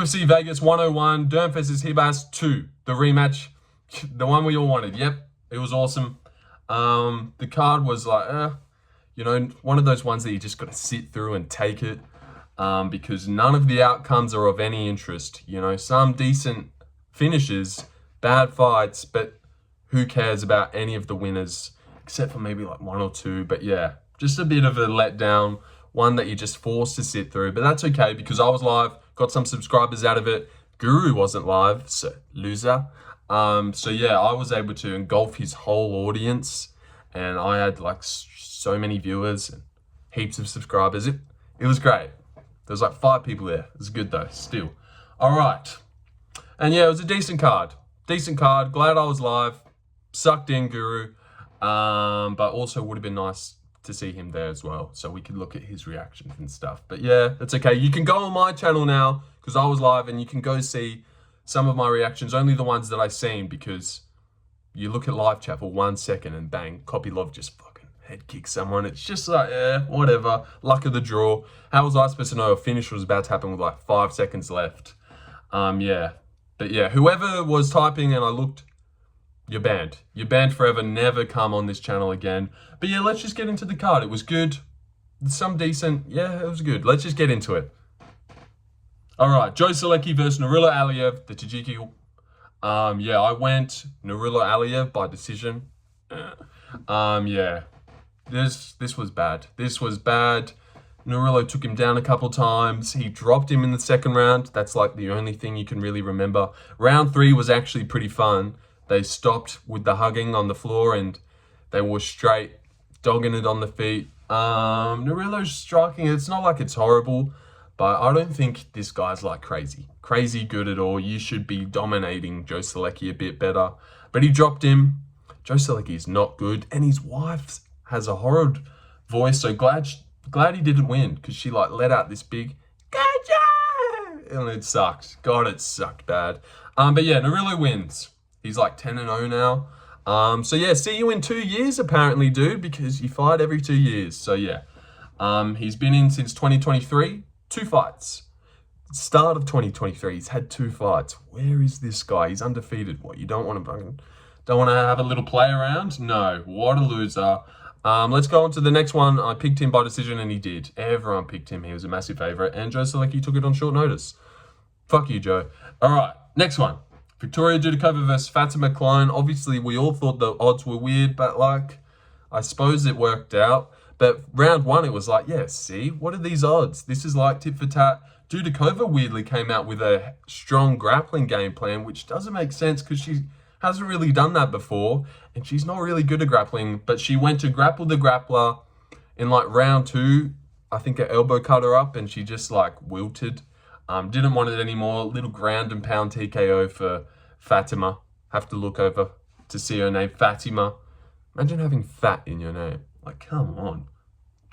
UFC Vegas 101, Dern versus Ribas 2, the rematch, the one we all wanted. Yep, it was awesome. The card was like, one of those ones that you just got to sit through and take it, because none of the outcomes are of any interest. Some decent finishes, bad fights, but who cares about any of the winners, except for maybe like one or two. But yeah, just a bit of a letdown, one that you're just forced to sit through. But that's okay, because I was live, got some subscribers out of it. Guru wasn't live, so loser. So yeah, I was able to engulf his whole audience, and I had like so many viewers and heaps of subscribers. It was great. There was like 5 people there. It was good though, still. All right. And yeah, it was a decent card. Decent card. Glad I was live. Sucked in Guru. But also would have been nice to see him there as well, so we could look at his reactions and stuff. But yeah, that's okay. You can go on my channel now, because I was live, and you can go see some of my reactions, only the ones that I've seen, because you look at live chat for 1 second and bang, Kopylov just fucking head kicks someone. It's just like, whatever. Luck of the draw. How was I supposed to know a finish was about to happen with like 5 seconds left? Yeah. But yeah, whoever was typing and I looked, you're banned. You're banned forever. Never come on this channel again. But yeah, let's just get into the card. It was good. Some decent. Yeah, it was good. Let's just get into it. All right. Solecki versus Nurullo Aliev, the Tajiki. Yeah, I went Nurullo Aliev by decision. Yeah. This was bad. This was bad. Nurullo took him down a couple times. He dropped him in the second round. That's like the only thing you can really remember. Round 3 was actually pretty fun. They stopped with the hugging on the floor and they were straight, dogging it on the feet. Nurullo's striking, it's not like it's horrible, but I don't think this guy's like crazy good at all. You should be dominating Solecki a bit better. But he dropped him. Solecki is not good, and his wife has a horrid voice, so glad he didn't win, because she like let out this big Gadzhyasulov, and it sucked. God, it sucked bad. But yeah, Nurullo wins. He's like 10-0 now. So yeah, see you in 2 years apparently, dude, because you fight every 2 years. So yeah, he's been in since 2023, 2 fights. Start of 2023, he's had 2 fights. Where is this guy? He's undefeated. What, you don't want to have a little play around? No, what a loser. Let's go on to the next one. I picked him by decision, and he did. Everyone picked him. He was a massive favorite, and Solecki took it on short notice. Fuck you, Joe. All right, next one. Viktoria Dudakova versus Fatima Kline. Obviously, we all thought the odds were weird, but like, I suppose it worked out. But round 1, it was like, yeah, see, what are these odds? This is like tit for tat. Dudakova weirdly came out with a strong grappling game plan, which doesn't make sense because she hasn't really done that before, and she's not really good at grappling. But she went to grapple the grappler in like round 2. I think her elbow cut her up, and she just like wilted. Didn't want it anymore. Little ground and pound TKO for Fatima. Have to look over to see her name, Fatima. Imagine having fat in your name. Like, come on.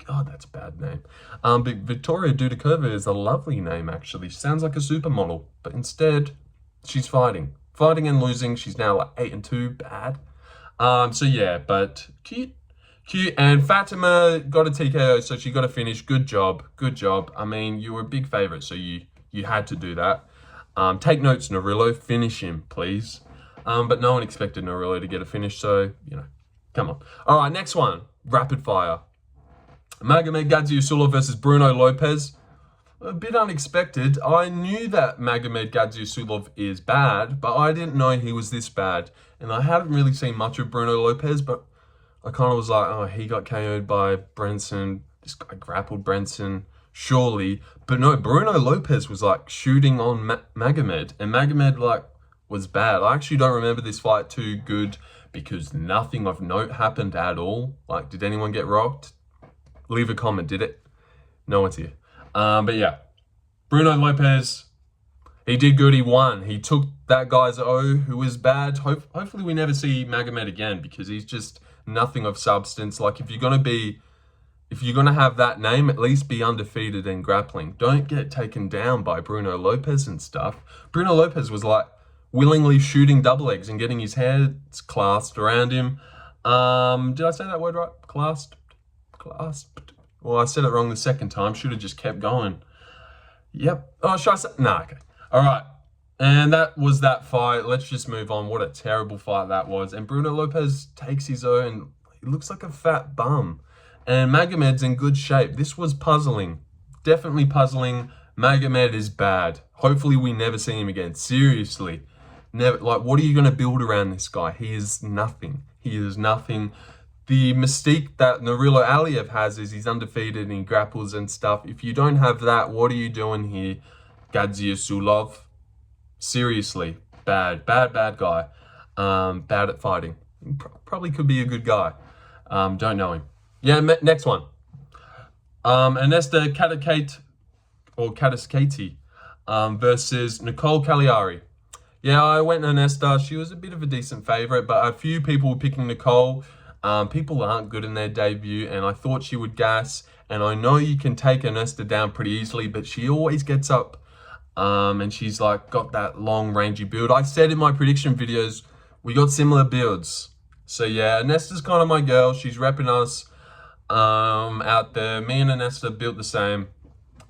God, that's a bad name. But Viktoria Dudakova is a lovely name, actually. She sounds like a supermodel. But instead, she's fighting. Fighting and losing. She's now like 8-2. Bad. So yeah, but cute. Cute. And Fatima got a TKO, so she got a finish. Good job. Good job. I mean, you were a big favorite, so you had to do that. Take notes, Nurullo. Finish him, please. But no one expected Nurullo to get a finish, so, come on. All right, next one. Rapid fire. Magomed Gadzhyasulov versus Bruno Lopes. A bit unexpected. I knew that Magomed Gadzhyasulov is bad, but I didn't know he was this bad. And I haven't really seen much of Bruno Lopes, but I kind of was like, oh, he got KO'd by Brenson. This guy grappled Brenson, surely. But no, Bruno Lopes was like shooting on Magomed, and Magomed like was bad. I actually don't remember this fight too good because nothing of note happened at all. Like, did anyone get rocked? Leave a comment, did it? No one's here. But yeah, Bruno Lopes, he did good. He won. He took that guy's O, who was bad. Hopefully we never see Magomed again, because he's just nothing of substance. Like, if you're gonna have that name, at least be undefeated in grappling. Don't get taken down by Bruno Lopes and stuff. Bruno Lopes was like willingly shooting double legs and getting his hands clasped around him. Did I say that word right? Clasped. Well, I said it wrong the second time. Should have just kept going. Yep. Oh, should I say? No, okay. All right. And that was that fight. Let's just move on. What a terrible fight that was. And Bruno Lopes takes his own. He looks like a fat bum. And Magomed's in good shape. This was puzzling. Definitely puzzling. Magomed is bad. Hopefully we never see him again. Seriously. Never. Like, what are you going to build around this guy? He is nothing. He is nothing. The mystique that Nurullo Aliev has is he's undefeated and he grapples and stuff. If you don't have that, what are you doing here? Gadzhyasulov. Seriously. Bad guy. Bad at fighting. Probably could be a good guy. Don't know him. Yeah, next one. Ernesta Kareckaite versus Nicolle Calliari. Yeah, I went Ernesta. She was a bit of a decent favorite, but a few people were picking Nicolle. People aren't good in their debut, and I thought she would gas. And I know you can take Ernesta down pretty easily, but she always gets up. And she's like got that long rangy build. I said in my prediction videos, we got similar builds. So yeah, Ernesta's kind of my girl. She's repping us out there. Me and Ernesta built the same.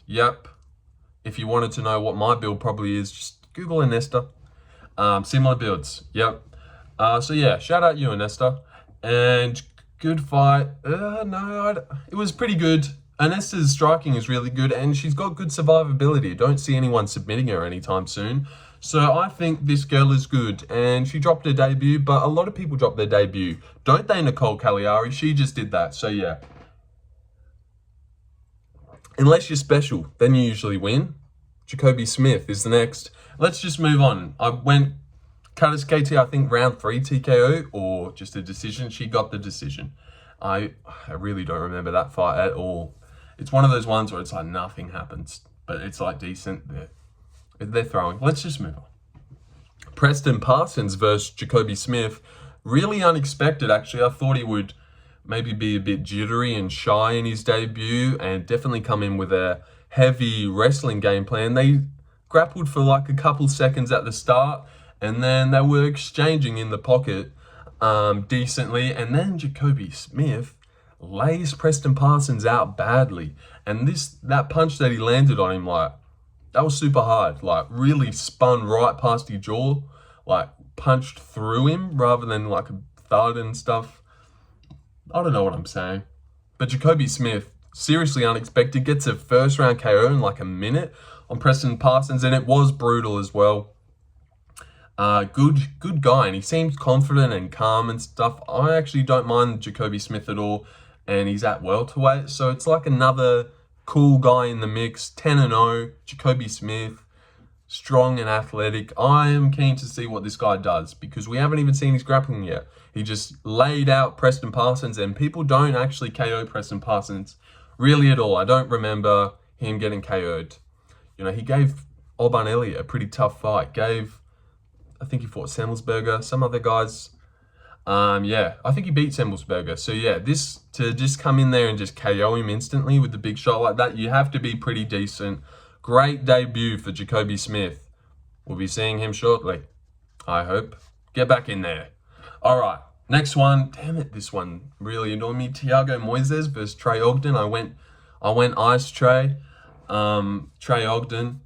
Yep. If you wanted to know what my build probably is, just Google Ernesta. Similar builds. Yep. So yeah, shout out you, Ernesta. And good fight. It was pretty good. Ernesta's striking is really good, and she's got good survivability. Don't see anyone submitting her anytime soon. So I think this girl is good, and she dropped her debut, but a lot of people drop their debut. Don't they, Nicolle Calliari? She just did that, so yeah. Unless you're special, then you usually win. Jacobe Smith is the next. Let's just move on. I went Kareckaite, I think round 3 TKO, or just a decision. She got the decision. I really don't remember that fight at all. It's one of those ones where it's like nothing happens, but it's like decent. They're throwing. Let's just move on. Preston Parsons versus Jacobe Smith. Really unexpected, actually. I thought he would maybe be a bit jittery and shy in his debut and definitely come in with a heavy wrestling game plan. They grappled for like a couple seconds at the start, and then they were exchanging in the pocket decently. And then Jacobe Smith lays Preston Parsons out badly. And that punch that he landed on him, like, that was super hard. Like, really spun right past his jaw. Like, punched through him rather than like a thud and stuff. I don't know what I'm saying. But Jacobe Smith, seriously unexpected, gets a first round KO in like a minute on Preston Parsons, and it was brutal as well. Good guy, and he seems confident and calm and stuff. I actually don't mind Jacobe Smith at all, and he's at welterweight, so it's like another cool guy in the mix. 10-0, Jacobe Smith, strong and athletic. I am keen to see what this guy does, because we haven't even seen his grappling yet. He just laid out Preston Parsons, and people don't actually KO Preston Parsons really at all. I don't remember him getting KO'd. You know, he gave Alban Elliott a pretty tough fight. I think he fought Semmelsberger, some other guys. Yeah, I think he beat Semmelsberger. So yeah, to just come in there and just KO him instantly with the big shot like that, you have to be pretty decent. Great debut for Jacobe Smith. We'll be seeing him shortly, I hope. Get back in there. All right, next one. Damn it, this one really annoyed me. Thiago Moises versus Trey Ogden. I went IceTrey. Trey Ogden.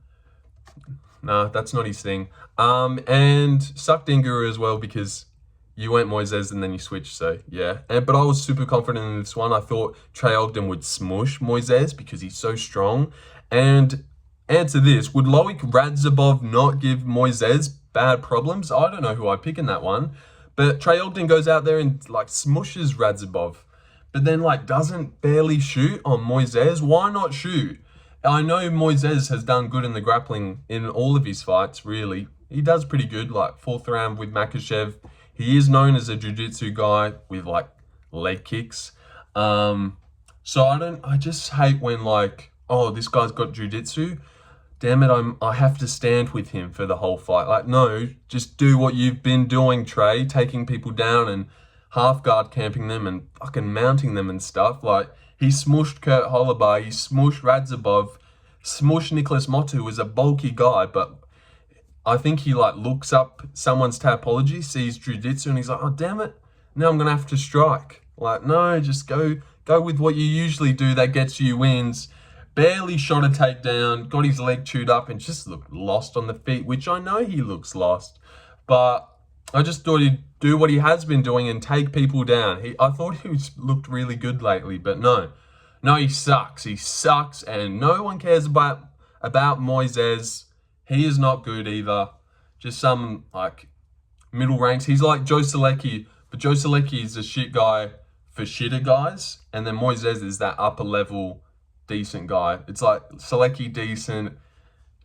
Nah, that's not his thing. And sucked Inguru as well, because you went Moises and then you switched, so yeah. But I was super confident in this one. I thought Trey Ogden would smush Moises because he's so strong. And answer this, would Loic Radzhabov not give Moises bad problems? I don't know who I pick in that one. But Trey Ogden goes out there and like smushes Radzhabov, but then like doesn't barely shoot on Moises. Why not shoot? I know Moises has done good in the grappling in all of his fights, really. He does pretty good, like 4th round with Makhachev. He is known as a jiu-jitsu guy with like leg kicks. So I just hate when like, oh, this guy's got jiu-jitsu. Damn it, I have to stand with him for the whole fight. Like, no, just do what you've been doing, Trey, taking people down and half guard camping them and fucking mounting them and stuff. Like, he smushed Kurt Holloway, he smushed Radzhabov, smushed Nicholas Motu, who is a bulky guy, but I think he like looks up someone's topology, sees jiu-jitsu, and he's like, oh, damn it, now I'm going to have to strike. Like, no, just go with what you usually do that gets you wins. barely shot a takedown, got his leg chewed up, and just looked lost on the feet, which I know he looks lost. But I just thought he'd do what he has been doing and take people down. I thought he looked really good lately, but no. No, he sucks. He sucks, and no one cares about Moises. He is not good either. Just some, like, middle ranks. He's like Joe Solecki, but Joe Solecki is a shit guy for shitter guys, and then Moises is that upper level decent guy. It's like Solecki decent,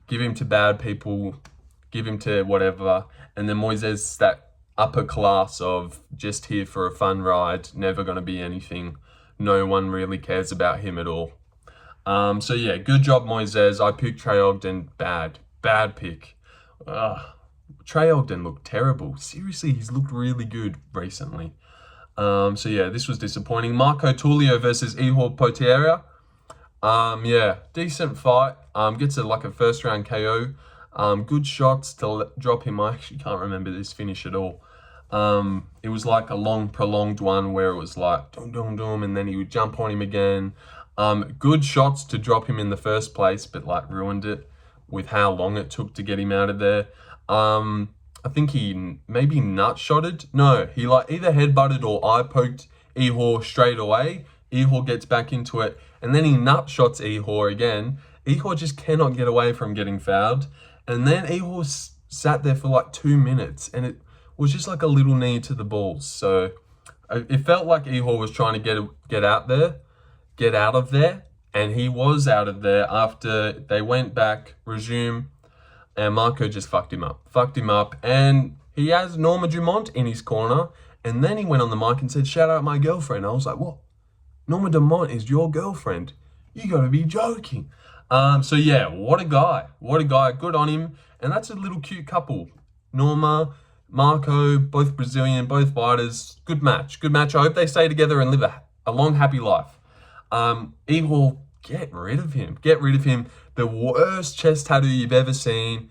give him to bad people, give him to whatever, and then Moises that upper class of just here for a fun ride, never going to be anything. No one really cares about him at all. So yeah, good job Moises. I picked Trey Ogden. Bad pick. Trey Ogden looked terrible. Seriously, he's looked really good recently. So yeah, this was disappointing. Marco Tuilio versus Ihor Potieria. Yeah, decent fight. Gets a first round KO. Good shots to drop him. I actually can't remember this finish at all. It was like a long prolonged one where it was like dum dum dum, and then he would jump on him again. Good shots to drop him in the first place, but like ruined it with how long it took to get him out of there. I think he maybe nut-shotted. No, he like either headbutted or eye poked Ihor straight away. Ihor gets back into it, and then he nut-shots Ihor again. Ihor just cannot get away from getting fouled. And then Ihor sat there for like 2 minutes, and it was just like a little knee to the balls. So it felt like Ihor was trying to get out of there, and he was out of there after they went back, resume, and Marco just fucked him up. And he has Norma Dumont in his corner, and then he went on the mic and said, "Shout out my girlfriend." I was like, what? Norma Dumont is your girlfriend? You gotta be joking. So yeah, what a guy, good on him. And that's a little cute couple. Norma, Marco, both Brazilian, both fighters. Good match. I hope they stay together and live a long, happy life. Ihor, get rid of him. The worst chest tattoo you've ever seen.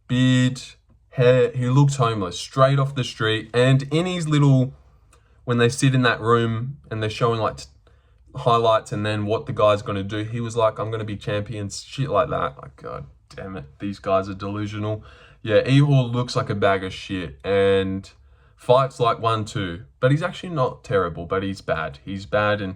Beard, hair, he looks homeless, straight off the street. And in his little, when they sit in that room and they're showing like highlights and then what the guy's going to do, he was like, "I'm going to be champions," shit like that. Like, God damn it, these guys are delusional. Yeah, Ihor looks like a bag of shit and fights like 1-2, but he's actually not terrible, but he's bad. And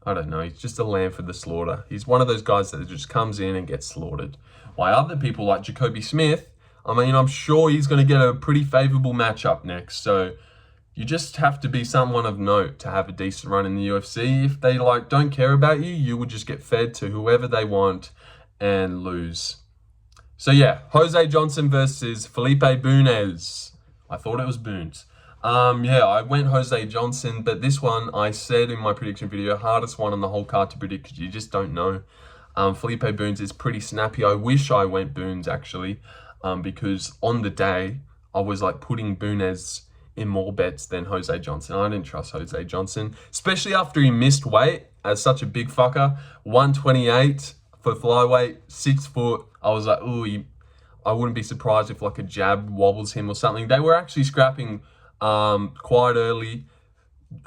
I don't know, he's just a lamb for the slaughter. He's one of those guys that just comes in and gets slaughtered. While other people like Jacobe Smith, I mean, I'm sure he's going to get a pretty favorable matchup next. So you just have to be someone of note to have a decent run in the UFC. If they like don't care about you, you will just get fed to whoever they want and lose. So yeah, Jose Johnson versus Felipe Bunes. I thought it was Bunes. Yeah, I went Jose Johnson, but this one I said in my prediction video, hardest one on the whole card to predict because you just don't know. Felipe Bunes is pretty snappy. I wish I went Bunes actually, because on the day I was like putting Bunes in more bets than Jose Johnson. I didn't trust Jose Johnson, especially after he missed weight as such a big fucker. 128 for flyweight, 6 foot. I was like, ooh, I wouldn't be surprised if like a jab wobbles him or something. They were actually scrapping quite early.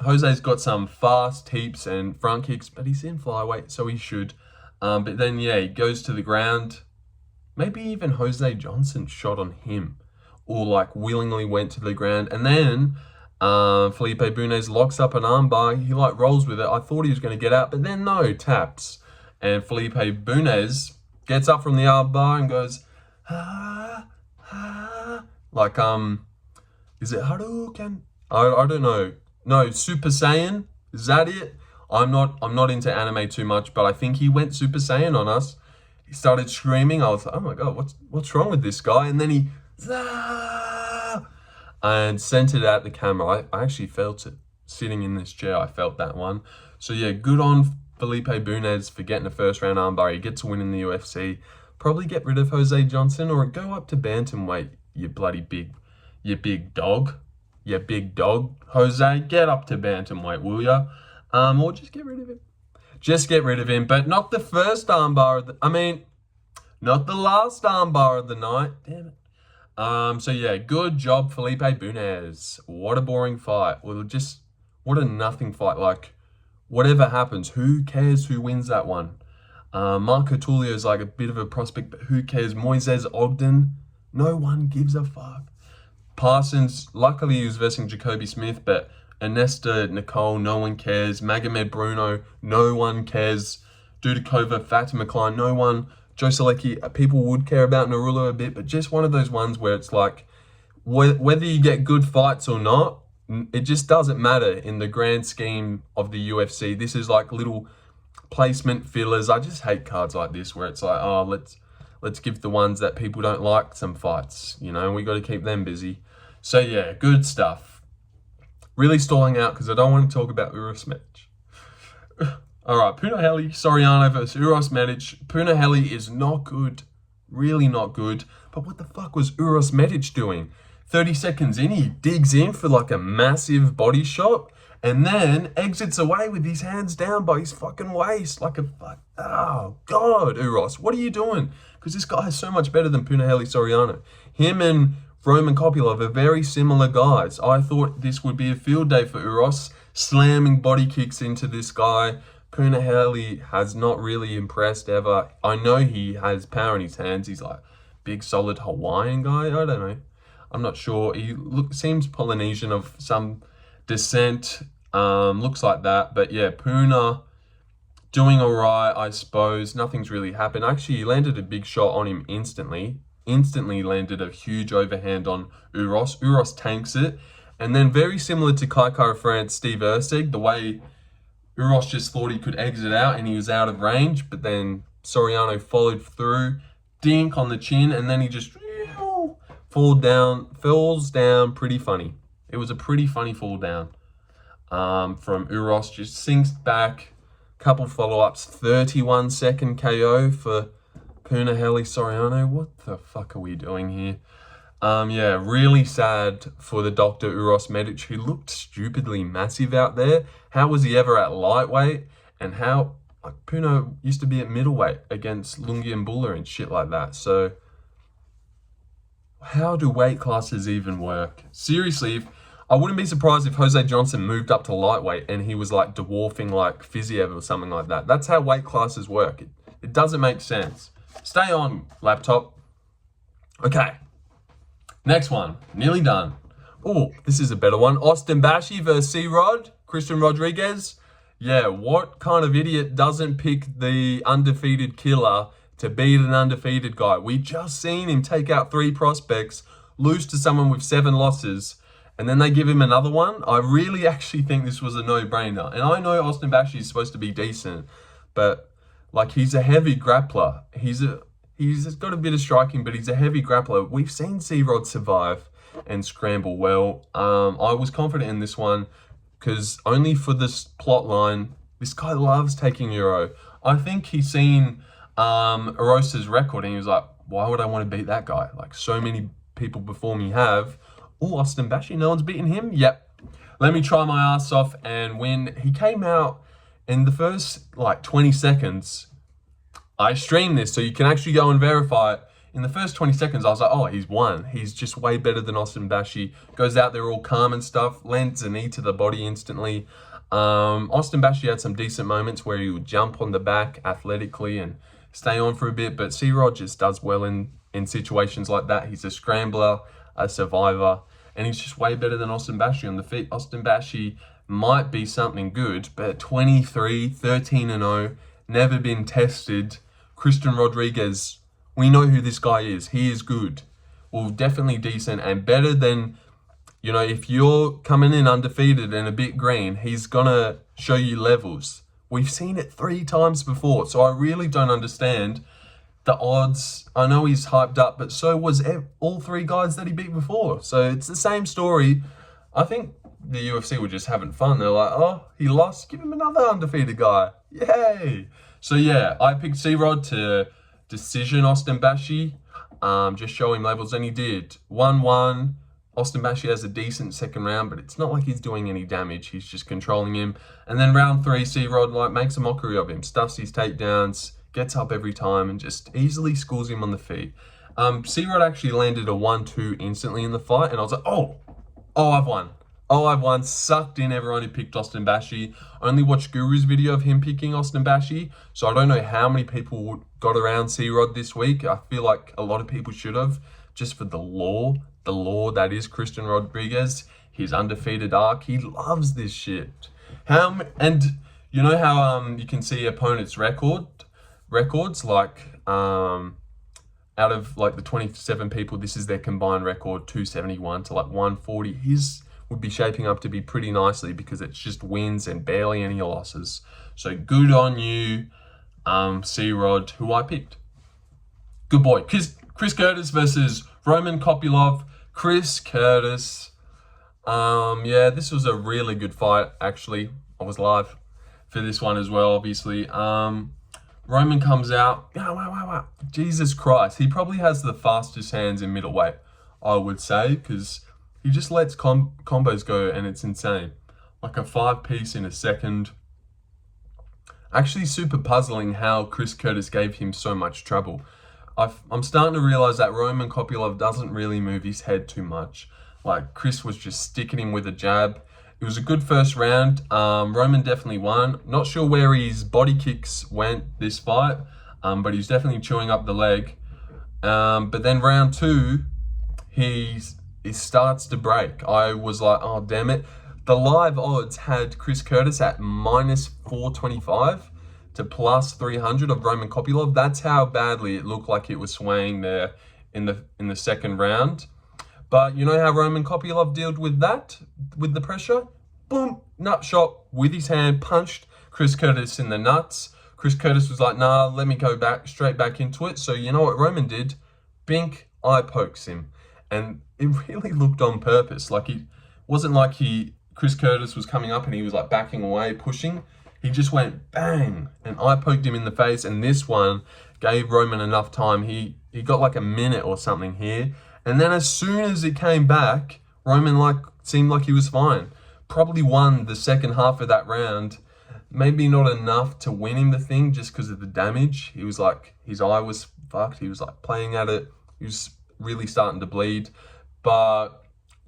Jose's got some fast heaps and front kicks, but he's in flyweight, so he should. But then, yeah, he goes to the ground. Maybe even Jose Johnson shot on him or like willingly went to the ground. And then Felipe Bunes locks up an armbar. He like rolls with it. I thought he was going to get out, but then no, taps. And Felipe Bunes gets up from the armbar and goes, like, is it Hadouken? I don't know. No, Super Saiyan? Is that it? I'm not into anime too much, but I think he went Super Saiyan on us. He started screaming. I was like, oh my God, what's wrong with this guy? And then he and sent it at the camera. I actually felt it sitting in this chair. I felt that one. So yeah, good on Felipe Bunes for getting a first round armbar. He gets a win in the UFC. Probably get rid of Jose Johnson or go up to bantamweight, you big dog. Jose, get up to bantamweight, will ya? Or just get rid of him. But not the first armbar not the last armbar of the night. Damn it. So yeah, good job, Felipe Bunes. What a boring fight. What a nothing fight. Like, whatever happens, who cares who wins that one? Marco Tuilio is like a bit of a prospect, but who cares? Moises, Ogden, no one gives a fuck. Parsons, luckily he was versing Jacobe Smith, but Ernesta, Nicolle, no one cares. Magomed, Bruno, no one cares. Dudakova, Fatima, Kline, no one. Joe Solecki, people would care about Nurullo a bit, but just one of those ones where it's like, whether you get good fights or not, it just doesn't matter in the grand scheme of the UFC. This is like little placement fillers. I just hate cards like this where it's like, oh, let's give the ones that people don't like some fights. You know, we got to keep them busy. So yeah, good stuff. Really stalling out because I don't want to talk about Uros match. All right, Puna Soriano versus Uros Medic. Puna is not good, really not good. But what the fuck was Uros Medic doing? 30 seconds in, he digs in for like a massive body shot and then exits away with his hands down by his fucking waist like a fuck. Oh, God, Uros, what are you doing? Because this guy is so much better than Puna Soriano. Him and Roman Kopylov are very similar guys. I thought this would be a field day for Uros, slamming body kicks into this guy. Puna has not really impressed ever. I know he has power in his hands. He's like big, solid Hawaiian guy. I don't know. I'm not sure. He seems Polynesian of some descent. Looks like that. But yeah, Puna doing all right, I suppose. Nothing's really happened. Actually, he landed a big shot on him instantly. Instantly landed a huge overhand on Uros. Uros tanks it. And then very similar to Kaikara France, Steve Erceg, the way Uros just thought he could exit out and he was out of range. But then Soriano followed through. Dink on the chin. And then he just falls down pretty funny. It was a pretty funny fall down from Uros. Just sinks back, couple follow-ups, 31-second KO for Puna Soriano. What the fuck are we doing here? Yeah, really sad for the Dr. Uros Medic, who looked stupidly massive out there. How was he ever at lightweight? And how, like, Puna used to be at middleweight against Lungi and Buller and shit like that. So how do weight classes even work? Seriously, I wouldn't be surprised if Jose Johnson moved up to lightweight and he was like dwarfing like Fiziev or something like that. That's how weight classes work. It doesn't make sense. Stay on, laptop. Okay. Next one. Nearly done. Oh, this is a better one. Austin Bashi versus C-Rod. Christian Rodriguez. Yeah, what kind of idiot doesn't pick the undefeated killer to beat an undefeated guy? We just seen him take out 3 prospects, lose to someone with 7 losses, and then they give him another one. I really actually think this was a no-brainer. And I know Austin Bashi is supposed to be decent, but like he's a heavy grappler. He's got a bit of striking, but he's a heavy grappler. We've seen C-Rod survive and scramble well. I was confident in this one because only for this plot line, this guy loves taking Euro. I think he's seen Arosa's record and he was like, why would I want to beat that guy? Like so many people before me have. Oh, Austin Bashi, no one's beaten him? Yep. Let me try my ass off and win. He came out in the first like 20 seconds. I streamed this so you can actually go and verify it. In the first 20 seconds, I was like, oh, he's won. He's just way better than Austin Bashi. Goes out there all calm and stuff. Lands a knee to the body instantly. Austin Bashi had some decent moments where he would jump on the back athletically and stay on for a bit. But C-Rod just does well in situations like that. He's a scrambler, a survivor, and he's just way better than Austin Bashi on the feet. Austin Bashi might be something good, but 23, 13-0, never been tested. Christian Rodriguez, we know who this guy is. He is good. Well, definitely decent and better than, you know, if you're coming in undefeated and a bit green, he's going to show you levels. We've seen it 3 times before, so I really don't understand the odds. I know he's hyped up, but so was all 3 guys that he beat before. So it's the same story. I think the UFC were just having fun. They're like, oh, he lost. Give him another undefeated guy. Yay. So yeah, I picked C-Rod to decision Austin Bashi. Just show him levels, and he did. 1-1. Austin Bashi has a decent second round, but it's not like he's doing any damage. He's just controlling him. And then round 3, C-Rod like makes a mockery of him, stuffs his takedowns, gets up every time, and just easily schools him on the feet. C-Rod actually landed a 1-2 instantly in the fight, and I was like, oh, I've won. I've won, sucked in everyone who picked Austin Bashi. Only watched Guru's video of him picking Austin Bashi, so I don't know how many people got around C-Rod this week. I feel like a lot of people should have, just for the lore that is Christian Rodriguez, his undefeated arc. He loves this shit. And you know how you can see opponents' records, like out of like the 27 people, this is their combined record, 271 to like 140. His would be shaping up to be pretty nicely because it's just wins and barely any losses. So good on you, C-Rod, who I picked. Good boy. Chris Curtis versus Roman Kopylov. Chris Curtis. Yeah, this was a really good fight, actually. I was live for this one as well, obviously. Roman comes out. Wow. Jesus Christ. He probably has the fastest hands in middleweight, I would say, because he just lets combos go and it's insane. Like a 5-piece in a second. Actually super puzzling how Chris Curtis gave him so much trouble. I'm starting to realize that Roman Kopylov doesn't really move his head too much. Like Chris was just sticking him with a jab. It was a good first round. Roman definitely won. Not sure where his body kicks went this fight, but he's definitely chewing up the leg. But then round 2, he starts to break. I was like, oh, damn it. The live odds had Chris Curtis at minus 425 to plus 300 of Roman Kopylov. That's how badly it looked like it was swaying there in the second round. But you know how Roman Kopylov dealt with that, with the pressure? Boom, nut shot with his hand, punched Chris Curtis in the nuts. Chris Curtis was like, nah, let me go straight back into it. So you know what Roman did? Bink, eye pokes him. And it really looked on purpose. Like it wasn't like Chris Curtis was coming up and he was like backing away, pushing. He just went bang and eye poked him in the face. And this one gave Roman enough time. He got like a minute or something here. And then as soon as it came back, Roman seemed like he was fine. Probably won the second half of that round. Maybe not enough to win him the thing just because of the damage. He was like, his eye was fucked. He was like playing at it. He was really starting to bleed. But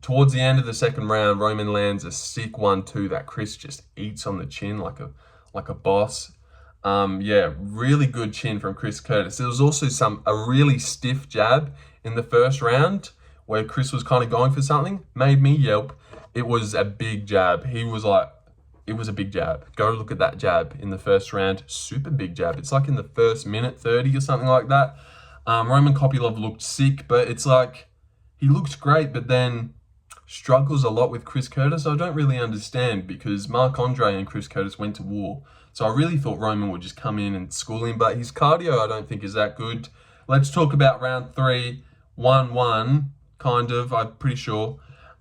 towards the end of the second round, Roman lands a sick 1-2 that Chris just eats on the chin like a boss. Yeah, really good chin from Chris Curtis. There was also a really stiff jab in the first round where Chris was kind of going for something, made me yelp. It was a big jab. He was like, it was a big jab. Go look at that jab in the first round. Super big jab. It's like in the first minute 30 or something like that. Roman Kopylov looked sick, but it's like, he looked great, but then struggles a lot with Chris Curtis. I don't really understand because Marc-Andre and Chris Curtis went to war. So I really thought Roman would just come in and school him, but his cardio I don't think is that good. Let's talk about round 3. 1-1, kind of, I'm pretty sure.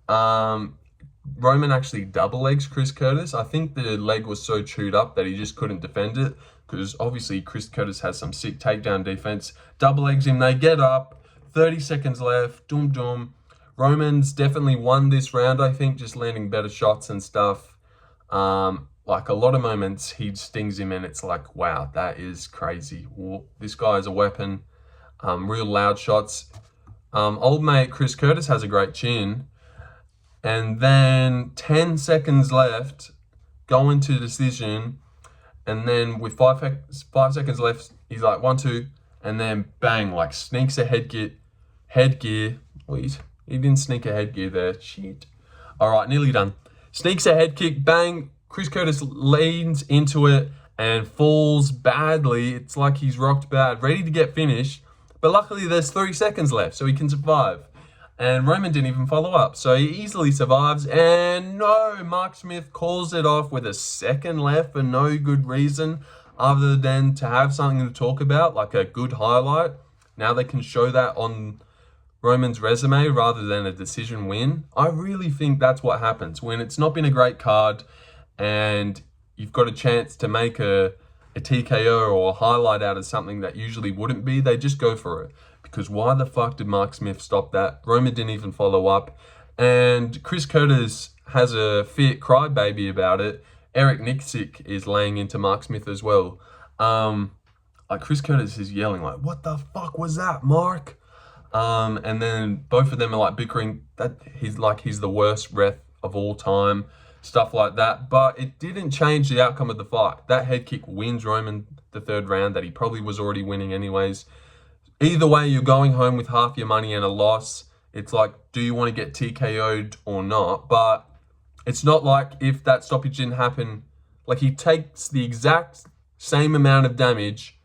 Roman actually double legs Chris Curtis. I think the leg was so chewed up that he just couldn't defend it because obviously Chris Curtis has some sick takedown defense. Double legs him, they get up, 30 seconds left, doom. Roman's definitely won this round, I think, just landing better shots and stuff. Like a lot of moments, he stings him and it's like, wow, that is crazy. This guy is a weapon. Real loud shots. Old mate Chris Curtis has a great chin. And then 10 seconds left, go into decision. And then with 5 seconds left, he's like 1-2. And then bang, like sneaks a headgear. Wait, he didn't sneak a headgear there. Shit. All right, nearly done. Sneaks a head kick, bang. Chris Curtis leans into it and falls badly. It's like he's rocked bad, ready to get finished. But luckily there's 3 seconds left, so he can survive. And Roman didn't even follow up, so he easily survives. And no, Mark Smith calls it off with a second left for no good reason other than to have something to talk about, like a good highlight. Now they can show that on Roman's resume rather than a decision win. I really think that's what happens when it's not been a great card and you've got a chance to make a TKO or a highlight out of something that usually wouldn't be. They just go for it. Because why the fuck did Mark Smith stop that? Roman didn't even follow up. And Chris Curtis has a fit crybaby about it. Eric Nixick is laying into Mark Smith as well. Like Chris Curtis is yelling like, what the fuck was that, Mark? And then both of them are like bickering that he's the worst ref of all time, stuff like that. But it didn't change the outcome of the fight. That head kick wins Roman the third round that he probably was already winning anyways. Either way, you're going home with half your money and a loss. It's like, do you want to get TKO'd or not? But it's not like if that stoppage didn't happen, like he takes the exact same amount of damage.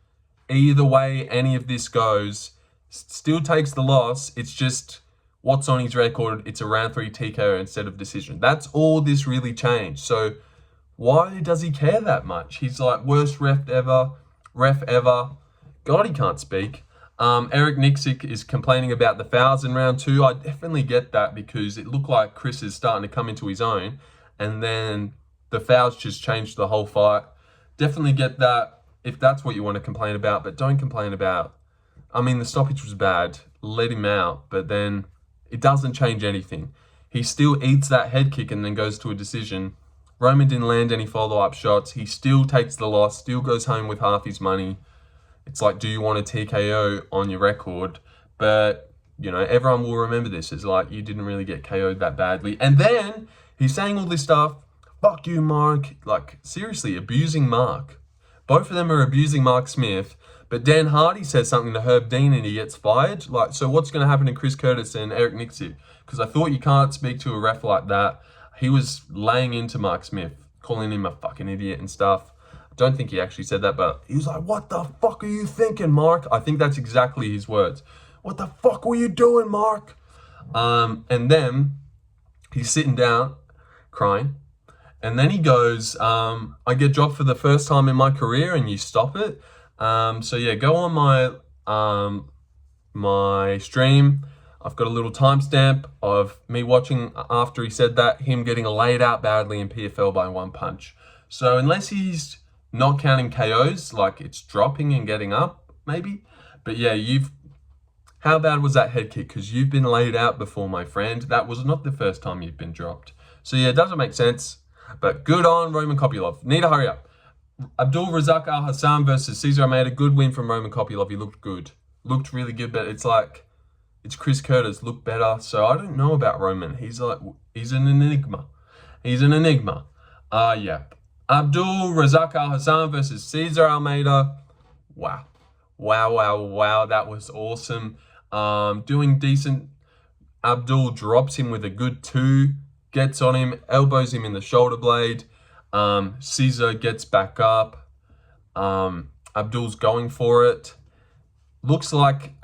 Either way any of this goes, still takes the loss. It's just what's on his record. It's a round 3 TKO instead of decision. That's all this really changed. So why does he care that much? He's like, worst ref ever. God, he can't speak. Eric Nixick is complaining about the fouls in round 2. I definitely get that because it looked like Chris is starting to come into his own. And then the fouls just changed the whole fight. Definitely get that if that's what you want to complain about. But don't complain about... I mean, the stoppage was bad. Let him out. But then it doesn't change anything. He still eats that head kick and then goes to a decision. Roman didn't land any follow-up shots. He still takes the loss. Still goes home with half his money. It's like, do you want a TKO on your record? But, you know, everyone will remember this as like, you didn't really get KO'd that badly. And then he's saying all this stuff. Fuck you, Mark. Like, seriously, abusing Mark. Both of them are abusing Mark Smith. But Dan Hardy says something to Herb Dean and he gets fired. Like, so what's going to happen to Chris Curtis and Eric Nixick? Because I thought you can't speak to a ref like that. He was laying into Mark Smith, calling him a fucking idiot and stuff. Don't think he actually said that, but he was like, what the fuck are you thinking, Mark? I think that's exactly his words. What the fuck were you doing, Mark? And then he's sitting down, crying. And then he goes, I get dropped for the first time in my career and you stop it. So yeah, go on my stream. I've got a little timestamp of me watching after he said that, him getting laid out badly in PFL by 1 punch. So unless he's not counting KOs, like it's dropping and getting up, maybe. But yeah, how bad was that head kick? Because you've been laid out before, my friend. That was not the first time you've been dropped. So yeah, it doesn't make sense. But good on Roman Kopylov. Need to hurry up. Abdul Razak Al Hassan versus Cesar Almeida. Good win from Roman Kopylov. He looked good. Looked really good, but it's like, it's Chris Curtis. Looked better. So I don't know about Roman. He's an enigma. Yeah. Abdul Razak Al Hassan versus Cesar Almeida. Wow. That was awesome. Doing decent. Abdul drops him with a good 2. Gets on him. Elbows him in the shoulder blade. Cesar gets back up. Abdul's going for it. Looks like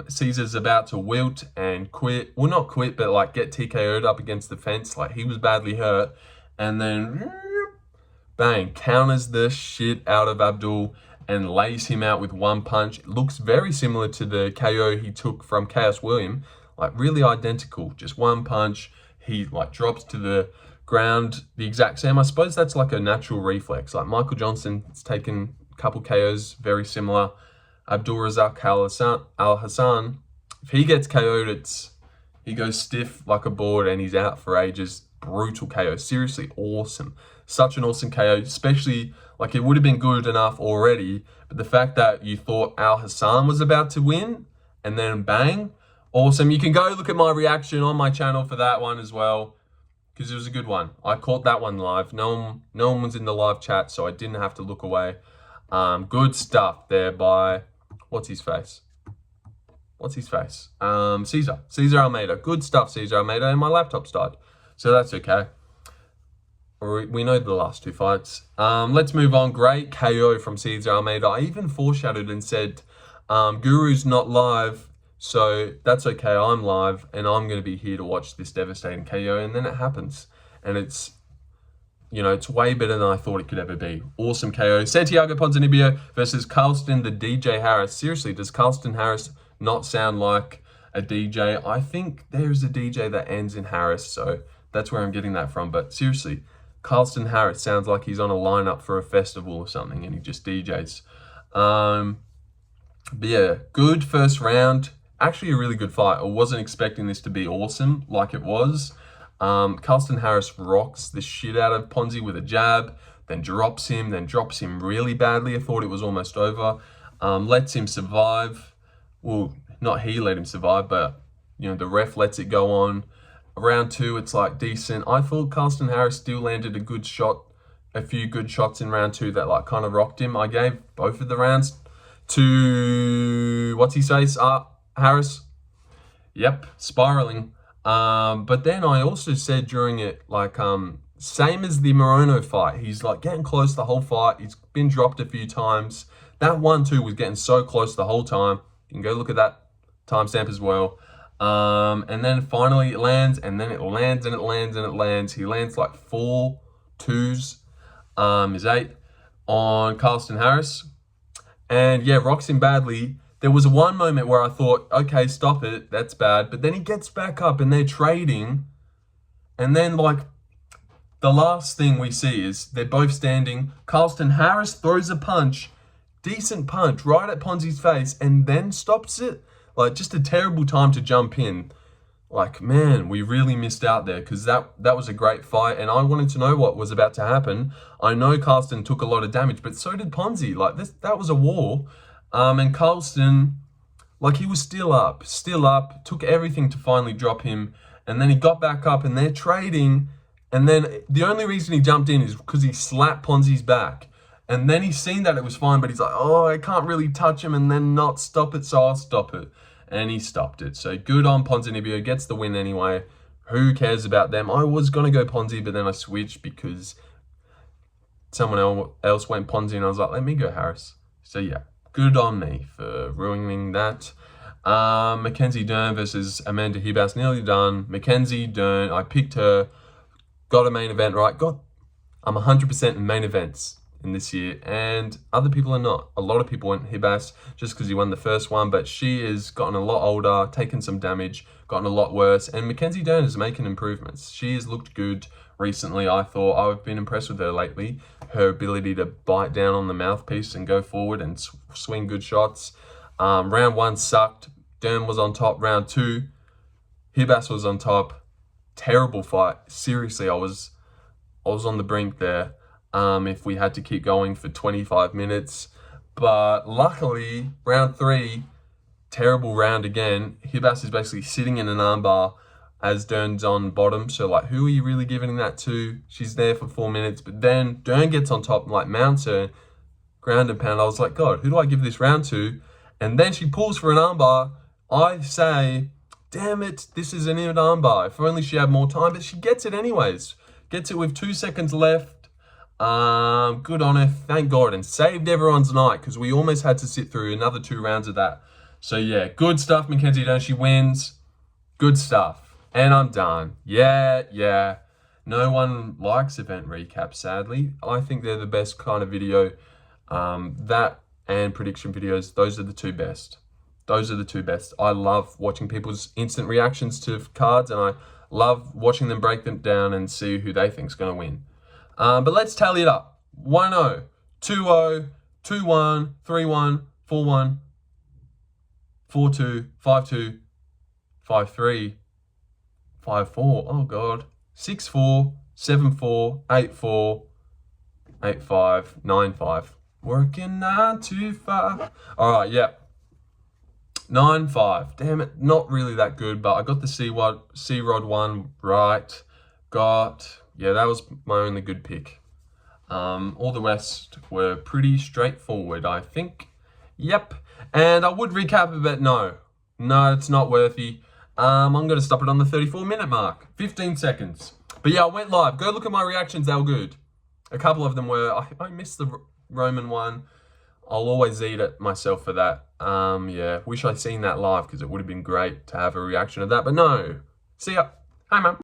Cesar's about to wilt and quit. Well, not quit, but like get TKO'd up against the fence. Like he was badly hurt. And then... bang, counters the shit out of Abdul and lays him out with 1 punch. It looks very similar to the KO he took from Chaos William. Like really identical, just 1 punch. He like drops to the ground the exact same. I suppose that's like a natural reflex. Like Michael Johnson's taken a couple KOs, very similar. Abdul Razak Al Hassan, if he gets KO'd, he goes stiff like a board and he's out for ages. Brutal KO, seriously awesome. Such an awesome KO, especially like it would have been good enough already, but the fact that you thought Al Hassan was about to win and then bang, awesome. You can go look at my reaction on my channel for that one as well, because it was a good one. I caught that one live. No one was in the live chat, so I didn't have to look away. Good stuff there by, what's his face? Cesar Almeida. Good stuff, Cesar Almeida, and my laptop's died, so that's okay. We know the last 2 fights. Let's move on. Great KO from Cesar Almeida. I even foreshadowed and said, Guru's not live, so that's okay. I'm live, and I'm going to be here to watch this devastating KO, and then it happens. And it's, you know, it's way better than I thought it could ever be. Awesome KO. Santiago Ponzinibbio versus Carlston the DJ Harris. Seriously, does Carlston Harris not sound like a DJ? I think there's a DJ that ends in Harris, so that's where I'm getting that from. But seriously, Carlston Harris sounds like he's on a lineup for a festival or something and he just DJs. But yeah, good first round. Actually a really good fight. I wasn't expecting this to be awesome like it was. Carlston Harris rocks the shit out of Ponzi with a jab, then drops him really badly. I thought it was almost over. Lets him survive. Well, not he let him survive, but you know, the ref lets it go on. round 2, it's like decent. I thought Carlston Harris still landed a few good shots in round 2 that like kind of rocked him. I gave both of the rounds to, what's he say, Harris. Yep, spiraling. But then I also said during it, like, same as the Morono fight, he's like getting close the whole fight. He's been dropped a few times. That 1-2 was getting so close the whole time. You can go look at that timestamp as well. And then finally it lands, and then it lands, and it lands, and it lands. He lands like 4 2s, is 8 on Carlston Harris. And yeah, rocks him badly. There was one moment where I thought, okay, stop it, that's bad. But then he gets back up and they're trading. And then like the last thing we see is they're both standing. Carlston Harris throws a punch, decent punch, right at Ponzi's face, and then stops it. Like, just a terrible time to jump in. Like, man, we really missed out there, because that was a great fight, and I wanted to know what was about to happen. I know Carlston took a lot of damage, but so did Ponzi. Like, that was a war. And Carlston, like, he was still up, took everything to finally drop him, and then he got back up, and they're trading, and then the only reason he jumped in is because he slapped Ponzi's back. And then he's seen that it was fine, but he's like, oh, I can't really touch him and then not stop it, so I'll stop it. And he stopped it. So good on Ponzinibbio, gets the win anyway. Who cares about them? I was going to go Ponzi, but then I switched because someone else went Ponzi, and I was like, let me go Harris. So yeah, good on me for ruining that. Mackenzie Dern versus Amanda Ribas, nearly done. Mackenzie Dern, I picked her, got a main event right. I'm 100% in main events in this year, and other people are not. A lot of people went Ribas just because he won the first one, but she has gotten a lot older, taken some damage, gotten a lot worse, and Mackenzie Dern is making improvements. She has looked good recently, I thought. I've been impressed with her lately. Her ability to bite down on the mouthpiece and go forward and swing good shots. Round 1 sucked. Dern was on top. Round 2, Ribas was on top. Terrible fight. Seriously, I was on the brink there. If we had to keep going for 25 minutes. But luckily, round 3, terrible round again. Ribas is basically sitting in an armbar as Dern's on bottom. So, like, who are you really giving that to? She's there for 4 minutes. But then Dern gets on top and, like, mounts her, ground and pound. I was like, God, who do I give this round to? And then she pulls for an armbar. I say, damn it, this is an armbar. If only she had more time. But she gets it anyways. Gets it with 2 seconds left. Good on her, thank God, and saved everyone's night, because we almost had to sit through another 2 rounds of that. So yeah, good stuff, Mackenzie Dern. She wins. Good stuff. And I'm done. Yeah. No one likes event recaps, sadly. I think they're the best kind of video. That and prediction videos, those are the 2 best. I love watching people's instant reactions to cards, and I love watching them break them down and see who they think's going to win. But let's tally it up. 1-0, 2-0, 2-1, 3-1, 4-1, 4-2, 5-2, 5-3, 5-4. Oh, God. 6-4, 7-4, 8-4, 8-5, 9-5. Working 9 to 5. All right, yeah. 9-5. Damn it. Not really that good, but I got the C-Rod one right. Yeah, that was my only good pick. All the rest were pretty straightforward, I think. Yep. And I would recap it, but no, it's not worthy. I'm going to stop it on the 34-minute mark. 15 seconds. But yeah, I went live. Go look at my reactions. They were good. A couple of them were, I missed the Roman one. I'll always eat it myself for that. Yeah, wish I'd seen that live, because it would have been great to have a reaction of that. But no. See ya. Hi, man.